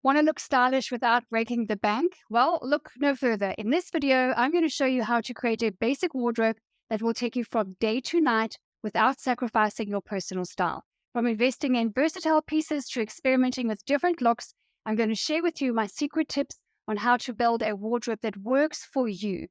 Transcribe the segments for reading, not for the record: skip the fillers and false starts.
Want to look stylish without breaking the bank? Well, look no further. In this video, I'm going to show you how to create a basic wardrobe that will take you from day to night without sacrificing your personal style. From investing in versatile pieces to experimenting with different looks, I'm going to share with you my secret tips on how to build a wardrobe that works for you.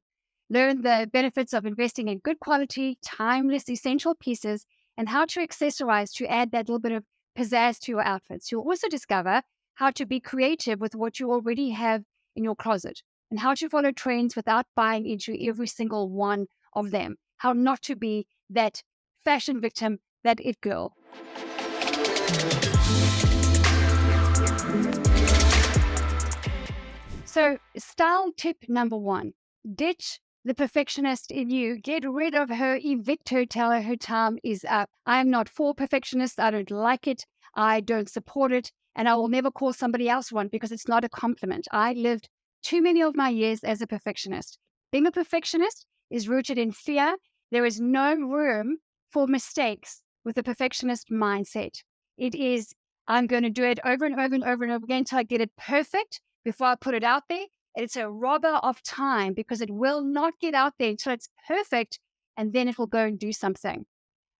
Learn the benefits of investing in good quality, timeless, essential pieces, and how to accessorize to add that little bit of pizzazz to your outfits. You'll also discover how to be creative with what you already have in your closet, and how to follow trends without buying into every single one of them, how not to be that fashion victim, that it girl. So, style tip number one: ditch the perfectionist in you. Get rid of her, evict her, tell her time is up. I am not for perfectionists. I don't like it. I don't support it. And I will never call somebody else one because it's not a compliment. I lived too many of my years as a perfectionist. Being a perfectionist is rooted in fear. There is no room for mistakes with a perfectionist mindset. It is, I'm going to do it over and over and over and over again until I get it perfect before I put it out there. It's a robber of time because it will not get out there until it's perfect, and then it will go and do something.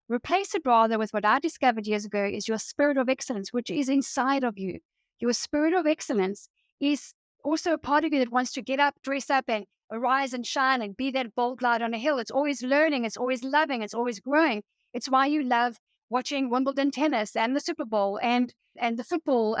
Replace it rather with what I discovered years ago is your spirit of excellence, which is inside of you. Your spirit of excellence is also a part of you that wants to get up, dress up, and arise and shine and be that bold light on a hill. It's always learning, it's always loving, it's always growing. It's why you love watching Wimbledon tennis and the Super Bowl and the football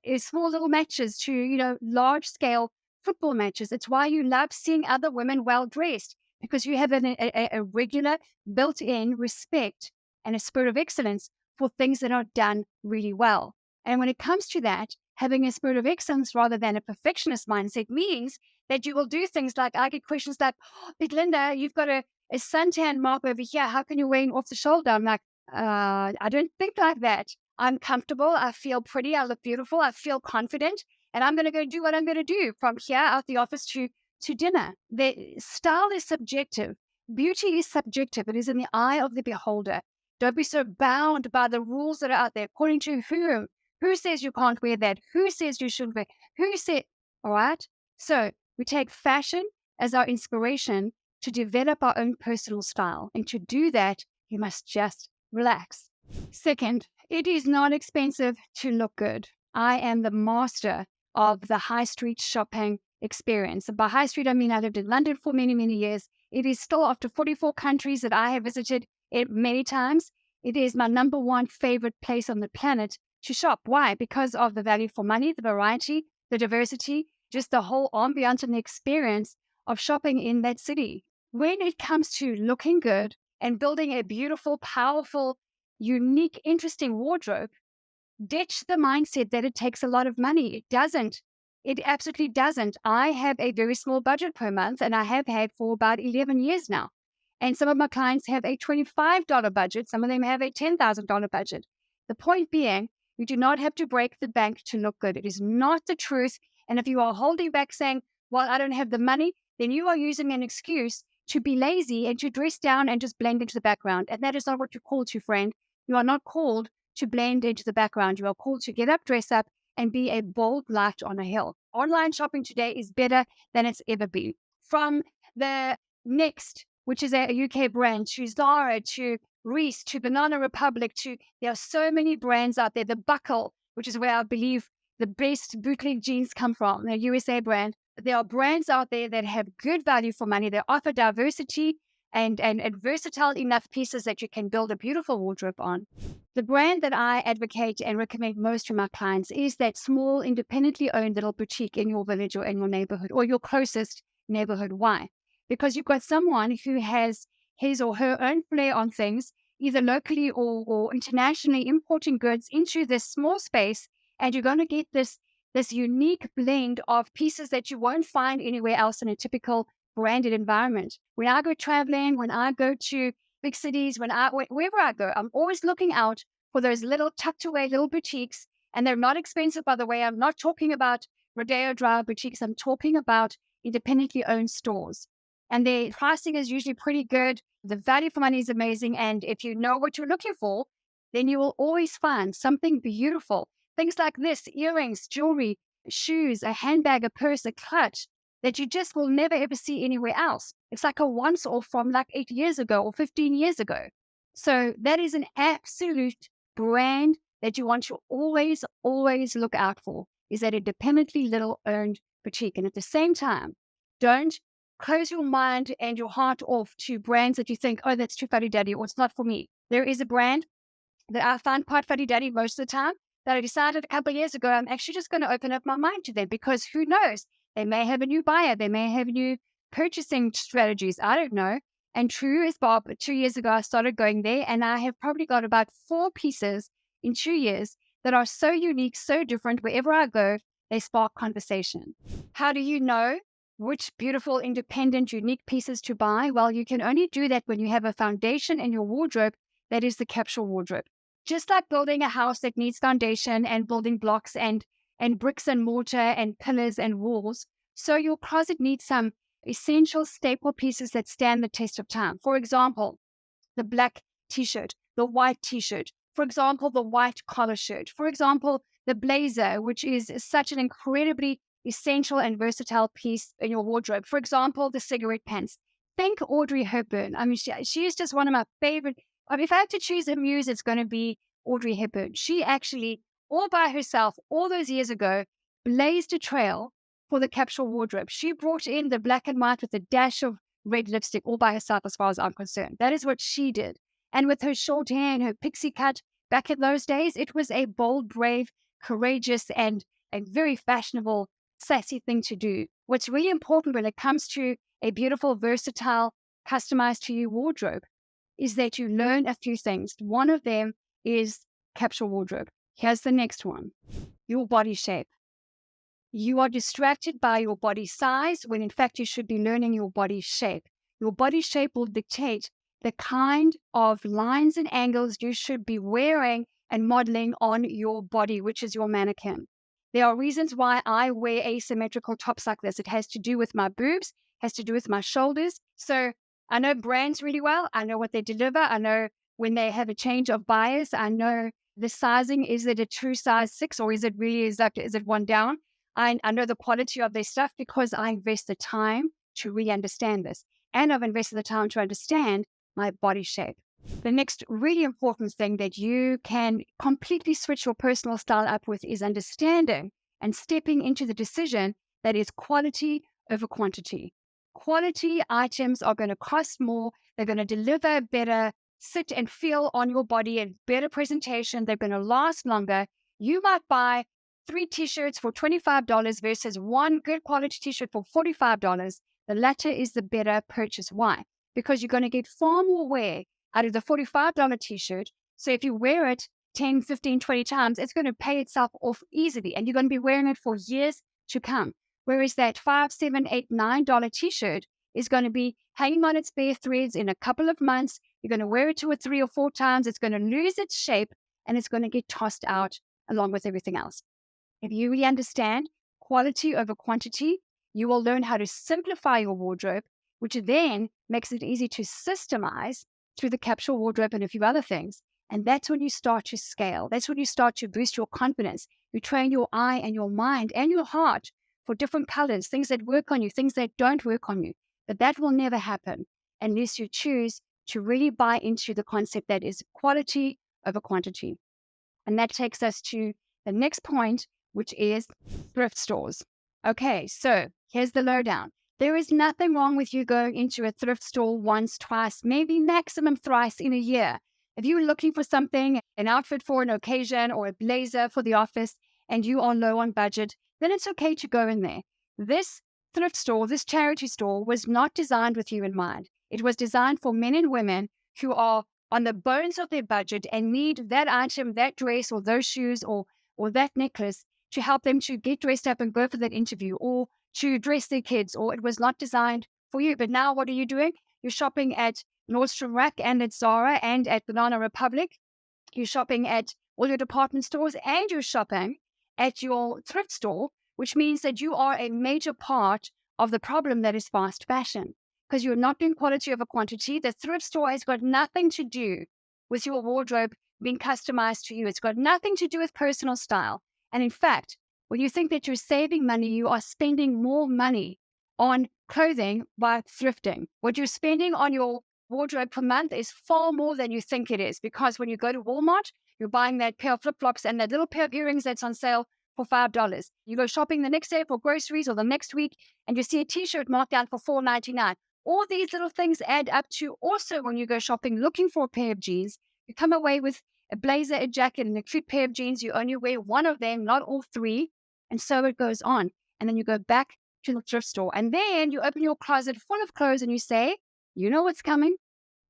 is small little matches to, large scale football matches. It's why you love seeing other women well dressed because you have a regular built in respect and a spirit of excellence for things that are done really well. And when it comes to that, having a spirit of excellence rather than a perfectionist mindset means that you will do things like I get questions like, oh, but Linda, you've got a suntan mark over here. How can you wear it off the shoulder? I'm like, I don't think like that. I'm comfortable. I feel pretty. I look beautiful. I feel confident. And I'm going to go do what I'm going to do from here out the office to dinner. The style is subjective. Beauty is subjective. It is in the eye of the beholder. Don't be so bound by the rules that are out there. According to whom? Who says you can't wear that? Who says you shouldn't wear? Who said? All right. So we take fashion as our inspiration to develop our own personal style. And to do that, you must just relax. Second, it is not expensive to look good. I am the master of the high street shopping experience. By high street, I mean I lived in London for many, many years. It is still, after 44 countries that I have visited it many times, it is my number one favorite place on the planet to shop. Why? Because of the value for money, the variety, the diversity, just the whole ambiance and the experience of shopping in that city. When it comes to looking good and building a beautiful, powerful, unique, interesting wardrobe, ditch the mindset that it takes a lot of money. It doesn't. It absolutely doesn't. I have a very small budget per month, and I have had for about 11 years now. And some of my clients have a $25 budget. Some of them have a $10,000 budget. The point being, you do not have to break the bank to look good. It is not the truth. And if you are holding back saying, well, I don't have the money, then you are using an excuse to be lazy and to dress down and just blend into the background. And that is not what you're called to, friend. You are not called to blend into the background. You are called to get up, dress up, and be a bold light on a hill. Online shopping today is better than it's ever been. From the Next, which is a UK brand, to Zara, to Reese, to Banana Republic, there are so many brands out there. The Buckle, which is where I believe the best bootleg jeans come from, the USA brand. There are brands out there that have good value for money. They offer diversity and versatile enough pieces that you can build a beautiful wardrobe on. The brand that I advocate and recommend most to my clients is that small, independently owned little boutique in your village or in your neighborhood or your closest neighborhood. Why? Because you've got someone who has his or her own flair on things, either locally or internationally importing goods into this small space, and you're going to get this unique blend of pieces that you won't find anywhere else in a typical branded environment. When I go traveling, when I go to big cities, wherever I go, I'm always looking out for those little tucked away little boutiques, and they're not expensive, by the way. I'm not talking about Rodeo Drive boutiques. I'm talking about independently owned stores. And their pricing is usually pretty good. The value for money is amazing. And if you know what you're looking for, then you will always find something beautiful. Things like this: earrings, jewelry, shoes, a handbag, a purse, a clutch that you just will never ever see anywhere else. It's like a once off from like 8 years ago or 15 years ago. So that is an absolute brand that you want to always, always look out for, is that independently little owned boutique. And at the same time, don't close your mind and your heart off to brands that you think, oh, that's too fuddy-duddy, or it's not for me. There is a brand that I find quite fuddy-duddy most of the time that I decided a couple of years ago, I'm actually just going to open up my mind to them, because who knows? They may have a new buyer. They may have new purchasing strategies. I don't know. And true as Bob, 2 years ago, I started going there, and I have probably got about 4 pieces in 2 years that are so unique, so different. Wherever I go, they spark conversation. How do you know which beautiful, independent, unique pieces to buy? Well, you can only do that when you have a foundation in your wardrobe that is the Capsule Wardrobe. Just like building a house that needs foundation and building blocks and bricks and mortar and pillars and walls, so your closet needs some essential staple pieces that stand the test of time. For example, the black t-shirt, the white t-shirt, for example, the white collar shirt, for example, the blazer, which is such an incredibly essential and versatile piece in your wardrobe. For example, the cigarette pants. Think Audrey Hepburn. I mean, she is just one of my favorite. If I had to choose a muse, it's going to be Audrey Hepburn. She actually, all by herself, all those years ago, blazed a trail for the Capsule Wardrobe. She brought in the black and white with a dash of red lipstick all by herself, as far as I'm concerned. That is what she did. And with her short hair and her pixie cut back in those days, it was a bold, brave, courageous, and a very fashionable, sassy thing to do. What's really important when it comes to a beautiful, versatile, customized to you wardrobe is that you learn a few things. One of them is Capsule Wardrobe. Here's the next one: your body shape. You are distracted by your body size when in fact you should be learning your body shape. Your body shape will dictate the kind of lines and angles you should be wearing and modeling on your body, which is your mannequin. There are reasons why I wear asymmetrical tops like this. It has to do with my boobs, has to do with my shoulders. So I know brands really well. I know what they deliver. I know when they have a change of buyers. I know the sizing. Is it a true size 6, or is it really, is it one down? I know the quality of their stuff because I invest the time to really understand this. And I've invested the time to understand my body shape. The next really important thing that you can completely switch your personal style up with is understanding and stepping into the decision that is quality over quantity. Quality items are going to cost more. They're going to deliver better sit and feel on your body and better presentation. They're going to last longer. You might buy 3 t-shirts for $25 versus 1 good quality t-shirt for $45. The latter is the better purchase. Why? Because you're going to get far more wear out of the $45 t-shirt. So if you wear it 10, 15, 20 times, it's going to pay itself off easily, and you're going to be wearing it for years to come. Whereas that $5, $7, $8, $9 t-shirt is going to be hanging on its bare threads in a couple of months. You're going to wear it 2 or 3 or 4 times. It's going to lose its shape, and it's going to get tossed out along with everything else. If you really understand quality over quantity, you will learn how to simplify your wardrobe, which then makes it easy to systemize through the Capsule Wardrobe and a few other things. And that's when you start to scale. That's when you start to boost your confidence. You train your eye and your mind and your heart for different colors, things that work on you, things that don't work on you. But that will never happen unless you choose to really buy into the concept that is quality over quantity. And that takes us to the next point, which is thrift stores. Okay, so here's the lowdown. There is nothing wrong with you going into a thrift store once, twice, maybe maximum thrice in a year. If you're looking for something, an outfit for an occasion or a blazer for the office, and you are low on budget, then it's okay to go in there. This thrift store, this charity store, was not designed with you in mind. It was designed for men and women who are on the bones of their budget and need that item, that dress, or those shoes, or that necklace to help them to get dressed up and go for that interview, or to dress their kids, or it was not designed for you. But now what are you doing? You're shopping at Nordstrom Rack and at Zara and at Banana Republic. You're shopping at all your department stores, and you're shopping at your thrift store, which means that you are a major part of the problem that is fast fashion, because you're not doing quality over quantity. The thrift store has got nothing to do with your wardrobe being customized to you. It's got nothing to do with personal style. And in fact, when you think that you're saving money, you are spending more money on clothing by thrifting. What you're spending on your wardrobe per month is far more than you think it is, because when you go to Walmart, you're buying that pair of flip-flops and that little pair of earrings that's on sale for $5. You go shopping the next day for groceries or the next week, and you see a t-shirt marked down for $4.99. All these little things add up to also when you go shopping looking for a pair of jeans, you come away with a blazer, a jacket, and a cute pair of jeans. You only wear one of them, not all three. And so it goes on. And then you go back to the thrift store. And then you open your closet full of clothes and you say, you know what's coming?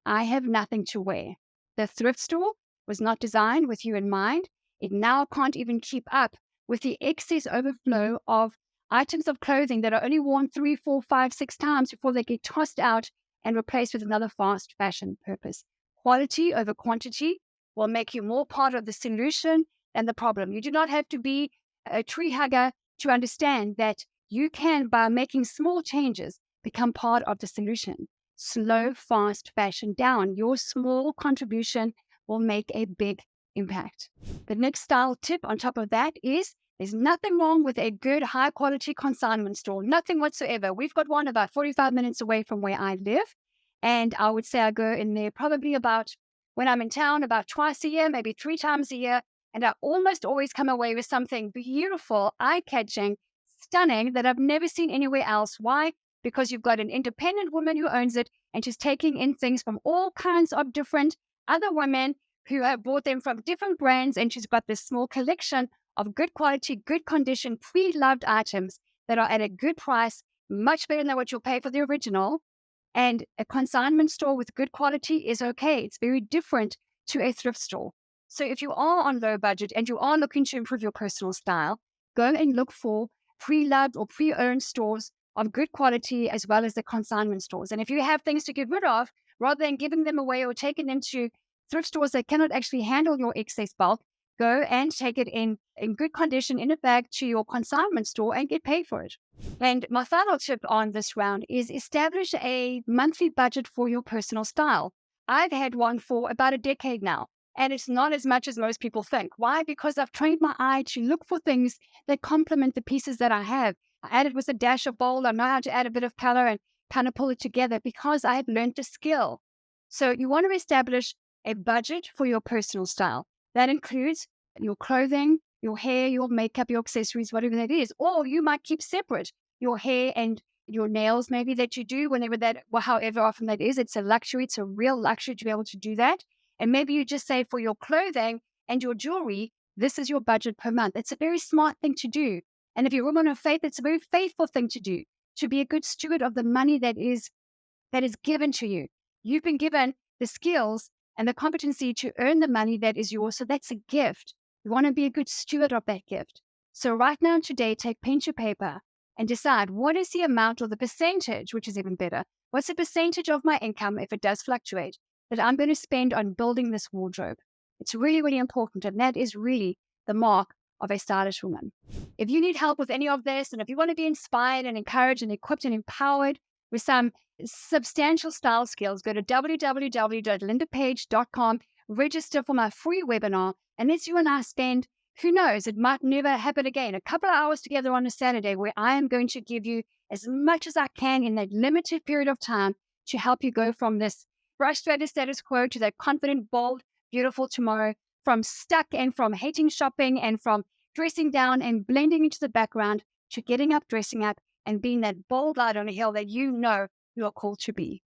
I have nothing to wear. The thrift store was not designed with you in mind. It now can't even keep up with the excess overflow of items of clothing that are only worn 3, 4, 5, 6 times before they get tossed out and replaced with another fast fashion purpose. Quality over quantity will make you more part of the solution than the problem. You do not have to be a tree hugger to understand that you can, by making small changes, become part of the solution. Slow fast fashion down. Your small contribution will make a big impact. The next style tip on top of that is there's nothing wrong with a good high quality consignment store. Nothing whatsoever. We've got one about 45 minutes away from where I live. And I would say I go in there probably about, when I'm in town, about twice a year, maybe 3 times a year. And I almost always come away with something beautiful, eye-catching, stunning that I've never seen anywhere else. Why? Because you've got an independent woman who owns it, and she's taking in things from all kinds of different other women who have bought them from different brands, and she's got this small collection of good quality, good condition, pre-loved items that are at a good price, much better than what you'll pay for the original. And a consignment store with good quality is okay. It's very different to a thrift store. So if you are on low budget and you are looking to improve your personal style, go and look for pre-loved or pre-owned stores of good quality, as well as the consignment stores. And if you have things to get rid of, rather than giving them away or taking them to thrift stores that cannot actually handle your excess bulk, go and take it in good condition in a bag to your consignment store and get paid for it. And my final tip on this round is establish a monthly budget for your personal style. I've had one for about a decade now, and it's not as much as most people think. Why? Because I've trained my eye to look for things that complement the pieces that I have. I add it with a dash of bold. I know how to add a bit of color and kind of pull it together because I have learned the skill. So you want to establish a budget for your personal style. That includes your clothing, your hair, your makeup, your accessories, whatever that is. Or you might keep separate your hair and your nails, maybe, that you do whenever that, well, however often that is. It's a luxury. It's a real luxury to be able to do that. And maybe you just say for your clothing and your jewelry, this is your budget per month. It's a very smart thing to do. And if you're a woman of faith, it's a very faithful thing to do, to be a good steward of the money that is given to you. You've been given the skills and the competency to earn the money that is yours. So that's a gift. You want to be a good steward of that gift. So right now today, take pen to paper and decide what is the amount or the percentage, which is even better. What's the percentage of my income, if it does fluctuate, that I'm going to spend on building this wardrobe? It's really, really important. And that is really the mark of a stylish woman. If you need help with any of this, and if you want to be inspired and encouraged and equipped and empowered with some substantial style skills, go to www.lindapage.com, register for my free webinar, and let's you and I spend, who knows, it might never happen again, a couple of hours together on a Saturday where I am going to give you as much as I can in that limited period of time to help you go from this frustrated status quo to that confident, bold, beautiful tomorrow, from stuck and from hating shopping and from dressing down and blending into the background to getting up, dressing up, and being that bold light on a hill that you know you are called to be.